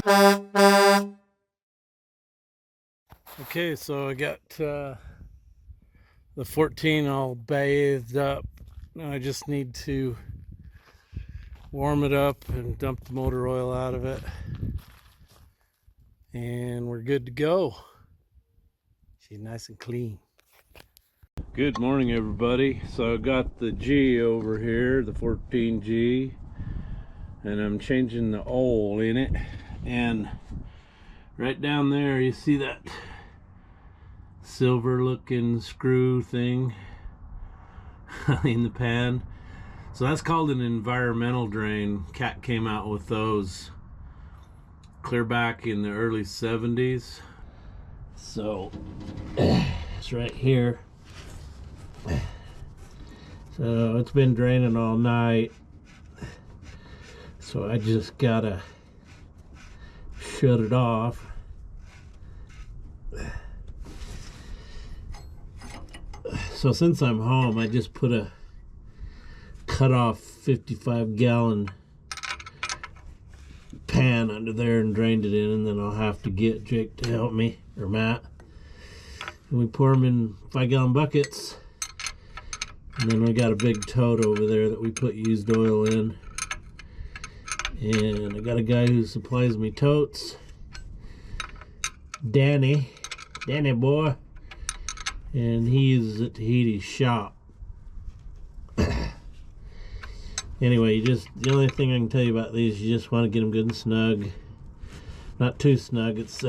Okay, so I got the 14 all bathed up. Now I just need to warm it up and dump the motor oil out of it, and we're good to go. She's nice and clean. Good morning, everybody. So I got the G over here, the 14G, and I'm changing the oil in it. And right down there you see that silver looking screw thing in the pan. So that's called an environmental drain. Cat came out with those clear back in the early 70s. So it's right here. So it's been draining all night, so I just gotta shut it off. So since I'm home, I just put a cut off 55-gallon pan under there and drained it in, and then I'll have to get Jake to help me, or Matt, and we pour them in 5-gallon buckets. And then we got a big tote over there that we put used oil in. And I got a guy who supplies me totes. Danny boy. And he uses it to heat his shop. Anyway, the only thing I can tell you about these, you just want to get them good and snug. Not too snug. It's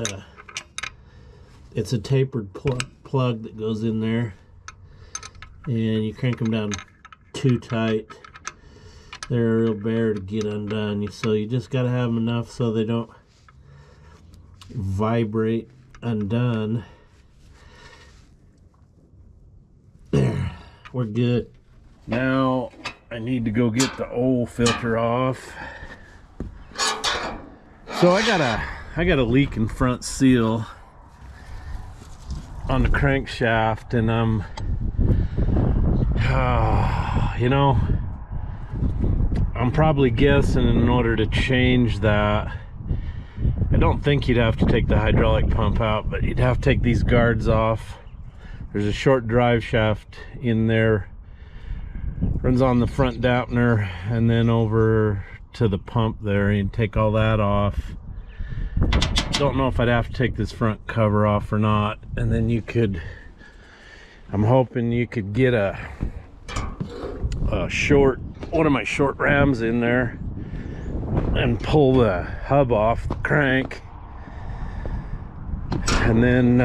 a tapered plug that goes in there. And you crank them down too tight, they're a real bear to get undone. So you just got to have them enough so they don't vibrate undone. There, we're good. Now I need to go get the oil filter off. So I got a leak in front seal on the crankshaft, and I'm you know, I'm probably guessing in order to change that, I don't think you'd have to take the hydraulic pump out, but you'd have to take these guards off. There's a short drive shaft in there, runs on the front dampener and then over to the pump there, and take all that off. Don't know if I'd have to take this front cover off or not, and then you could, I'm hoping you could get one of my short rams in there and pull the hub off the crank, and then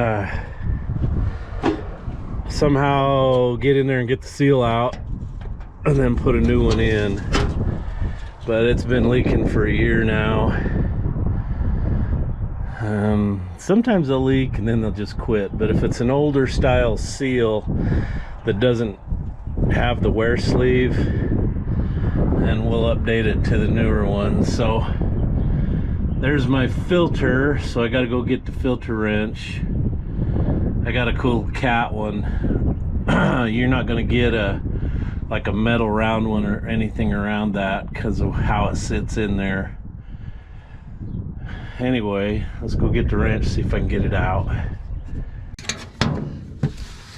somehow get in there and get the seal out and then put a new one in. But it's been leaking for a year now. Sometimes they'll leak and then they'll just quit, but if it's an older style seal that doesn't have the wear sleeve, then we'll update it to the newer one. So there's my filter, so I gotta go get the filter wrench. I got a cool cat one. You're not gonna get like a metal round one or anything around that because of how it sits in there. Anyway, let's go get the wrench, see if I can get it out.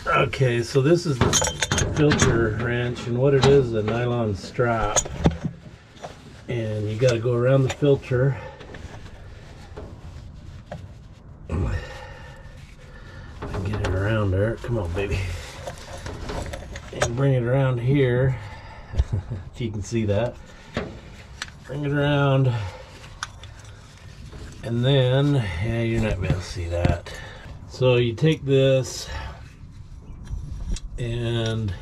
Okay, so this is the filter wrench, and what it is a nylon strap, and you got to go around the filter. I can get it around there. Come on, baby. And bring it around here. If you can see that. Bring it around. And then, yeah, you're not going to see that. So you take this, and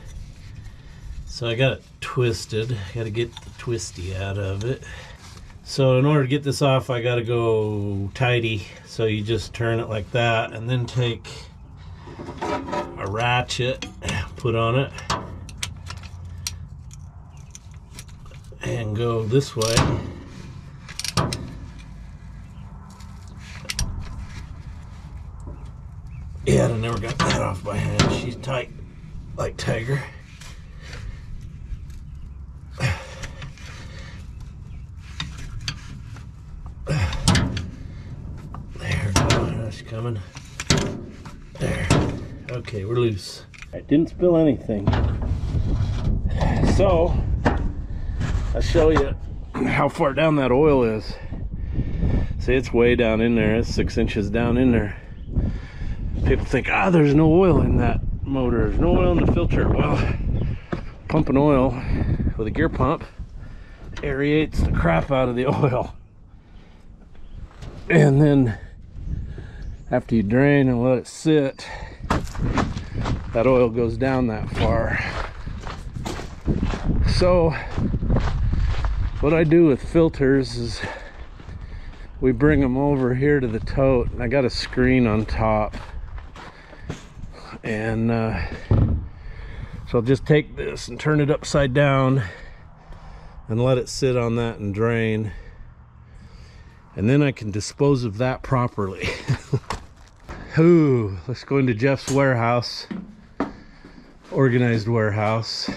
so I got it twisted. Got to get the twisty out of it. So in order to get this off, I got to go tighty. So you just turn it like that, and then take a ratchet, put on it, and go this way. Yeah, I never got that off by hand. She's tight like tiger. coming. There. Okay, we're loose. I didn't spill anything. So, I'll show you how far down that oil is. See, it's way down in there. It's 6 inches down in there. People think, there's no oil in that motor. There's no oil in the filter. Well, pumping oil with a gear pump aerates the crap out of the oil. And then after you drain and let it sit, that oil goes down that far. So what I do with filters is we bring them over here to the tote, and I got a screen on top, and so I'll just take this and turn it upside down and let it sit on that and drain, and then I can dispose of that properly. Ooh, let's go into Jeff's warehouse, organized warehouse,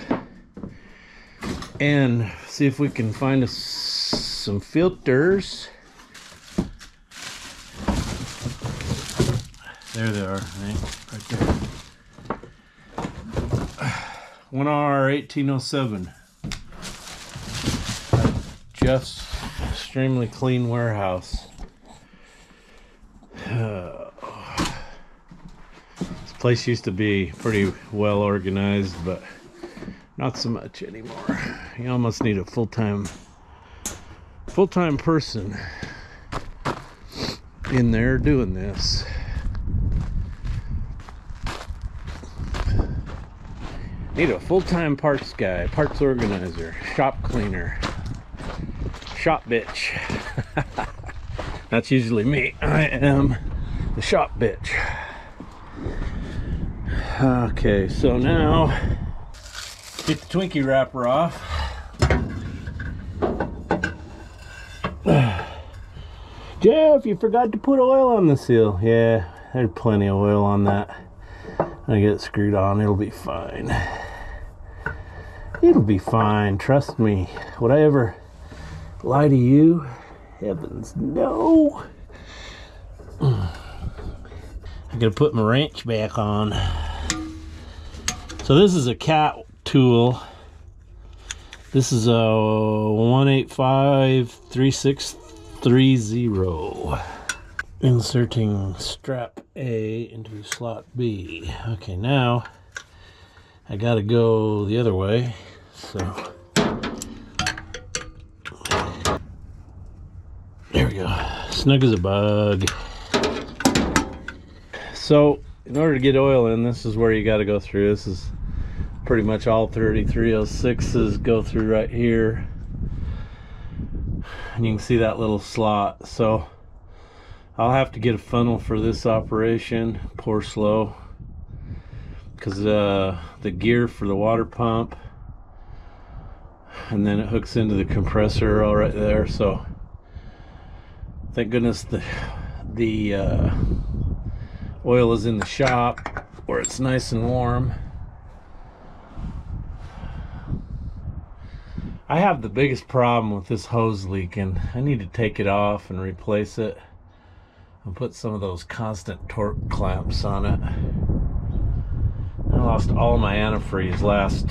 and see if we can find us some filters. There they are, right there. 1R1807. Jeff's extremely clean warehouse. This place used to be pretty well organized, but not so much anymore. You almost need a full-time person in there doing this. Need a full-time parts guy, parts organizer, shop cleaner, shop bitch. That's usually me. I am the shop bitch. Okay, so now get the Twinkie wrapper off. Jeff, you forgot to put oil on the seal. Yeah, there's plenty of oil on that. I get it screwed on, it'll be fine. It'll be fine, trust me. Would I ever lie to you? Heavens, no. I gotta put my wrench back on. So this is a cat tool. This is a 1853630. Inserting strap A into slot B. Okay, now I gotta go the other way. So there we go. Snug as a bug. So in order to get oil in, this is where you got to go through. This is pretty much all 3306s go through right here, and you can see that little slot. So I'll have to get a funnel for this operation, pour slow, because the gear for the water pump, and then it hooks into the compressor all right there. So thank goodness the oil is in the shop where it's nice and warm. I have the biggest problem with this hose leaking. I need to take it off and replace it and put some of those constant torque clamps on it. I lost all my antifreeze last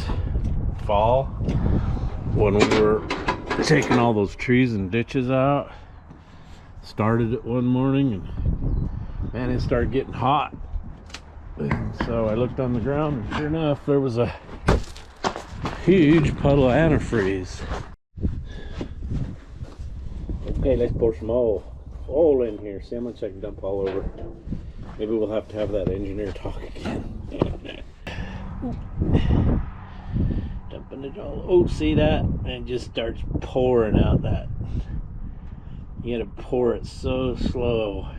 fall when we were taking all those trees and ditches out. Started it one morning and man, it started getting hot. And so I looked on the ground, and sure enough, there was a huge puddle of antifreeze. Okay, let's pour some oil in here. See how much I can dump all over. Maybe we'll have to have that engineer talk again. Dumping it all. Oh, see that? And it just starts pouring out that. You gotta pour it so slow.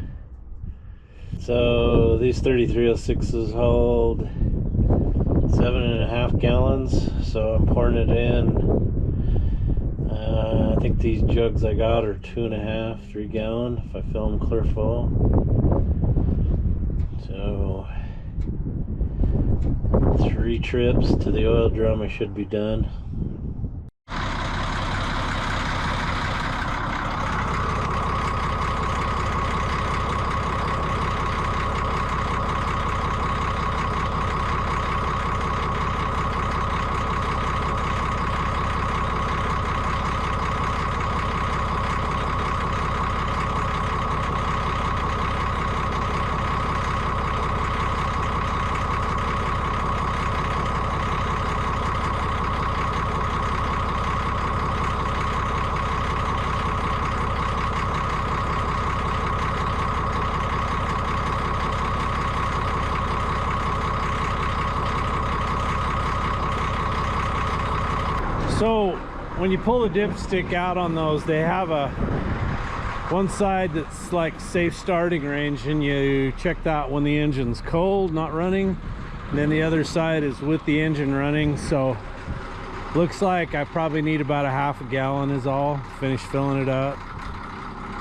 So these 3306s hold 7.5 gallons, so I'm pouring it in. I think these jugs I got are 2.5, 3 gallon if I fill them clear full. So 3 trips to the oil drum, I should be done. So when you pull the dipstick out on those, they have one side that's like safe starting range, and you check that when the engine's cold, not running, and then the other side is with the engine running. So looks like I probably need about a half a gallon is all. Finish filling it up.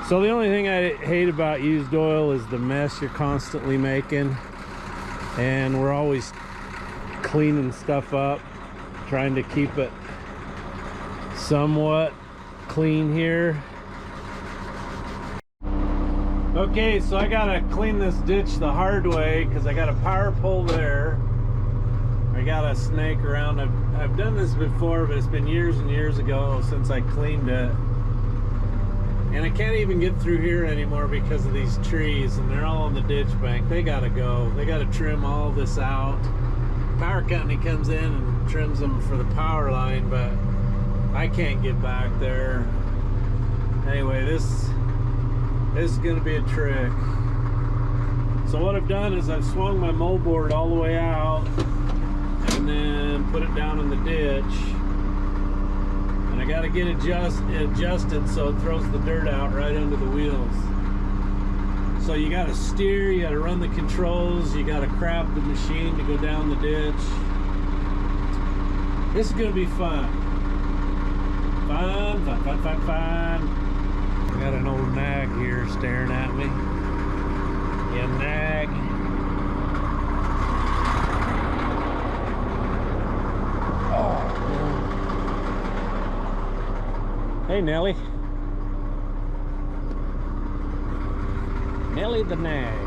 So the only thing I hate about used oil is the mess you're constantly making, and we're always cleaning stuff up, trying to keep it somewhat clean here. Okay, so I gotta clean this ditch the hard way because I got a power pole there. I got a snake around. I've done this before, but it's been years and years ago since I cleaned it. And I can't even get through here anymore because of these trees, and they're all on the ditch bank. They gotta go. They gotta trim all this out. Power company comes in and trims them for the power line, but I can't get back there. Anyway, this is gonna be a trick. So what I've done is I've swung my moldboard all the way out and then put it down in the ditch. And I gotta get adjusted so it throws the dirt out right under the wheels. So you gotta steer, you gotta run the controls, you gotta crab the machine to go down the ditch. This is gonna be fun. Fun, fun, fun, fun, fun. I got an old nag here staring at me. Yeah, nag. Oh. Hey, Nelly. Nelly the nag.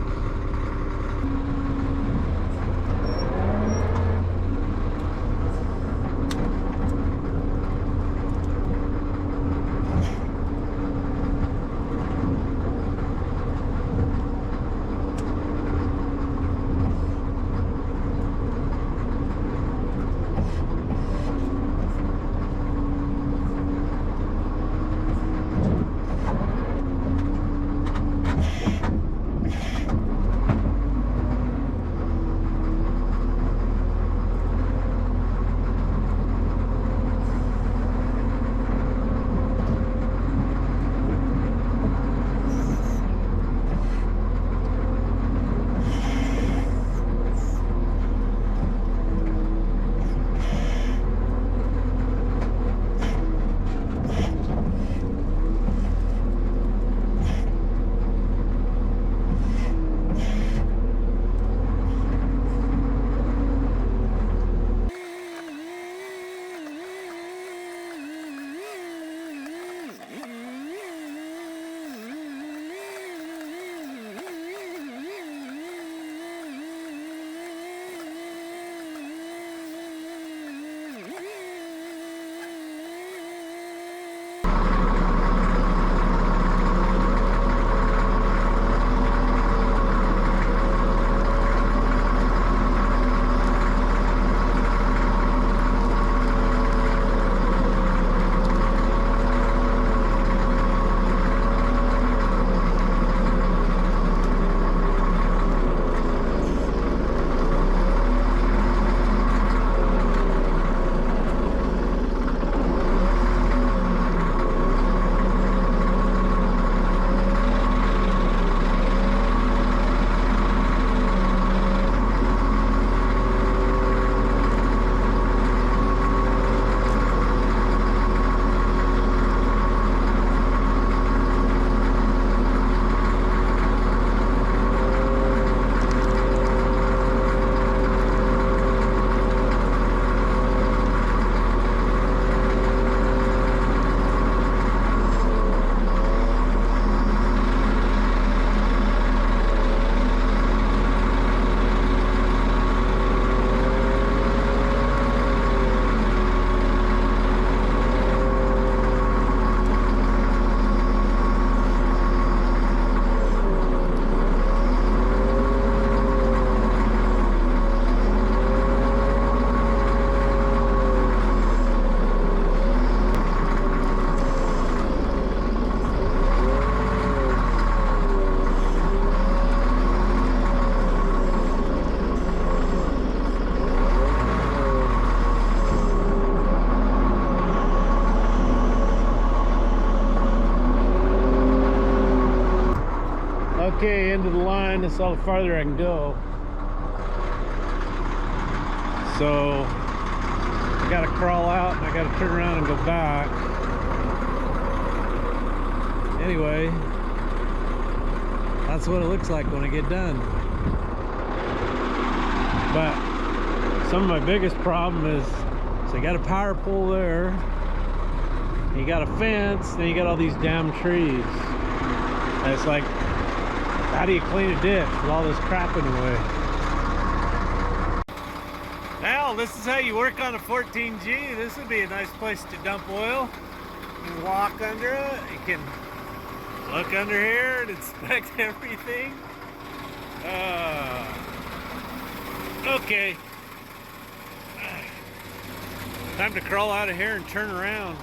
Okay, end of the line. That's all the farther I can go. So I gotta crawl out and I gotta turn around and go back. Anyway, that's what it looks like when I get done. But some of my biggest problem is, so you got a power pole there, you got a fence, then you got all these damn trees. And it's like, how do you clean a ditch with all this crap in the way? Well, this is how you work on a 14G. This would be a nice place to dump oil. You can walk under it, you can look under here and inspect everything. Okay. Time to crawl out of here and turn around.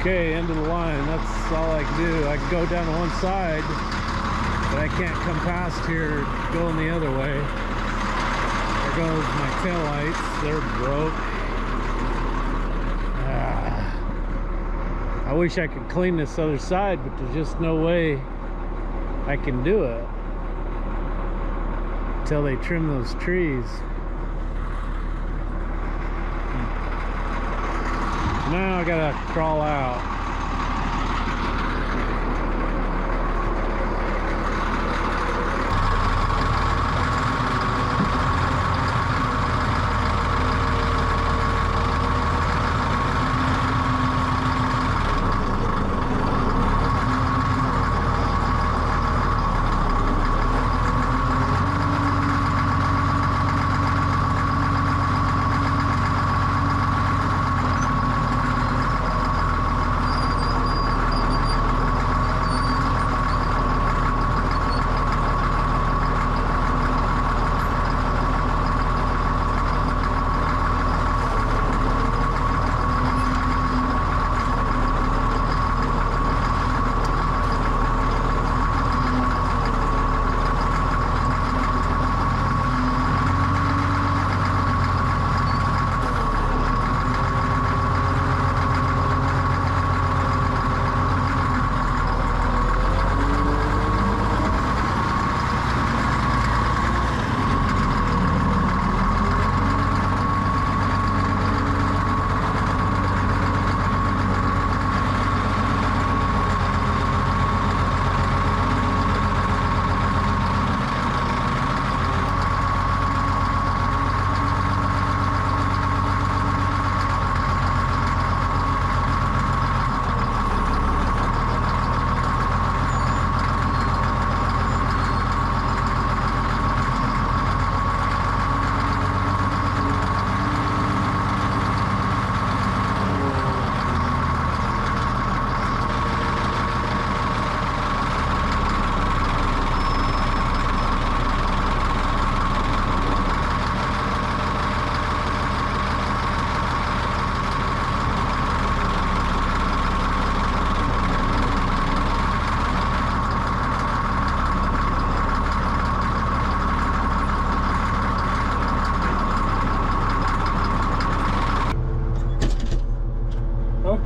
Okay, end of the line. That's all I can do. I can go down to one side, but I can't come past here going the other way. There goes my taillights. They're broke. I wish I could clean this other side, but there's just no way I can do it until they trim those trees. Now I gotta crawl out.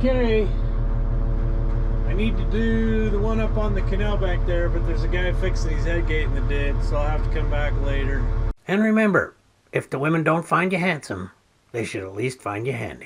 Okay, I need to do the one up on the canal back there, but there's a guy fixing his head gate in the ditch, so I'll have to come back later. And remember, if the women don't find you handsome, they should at least find you handy.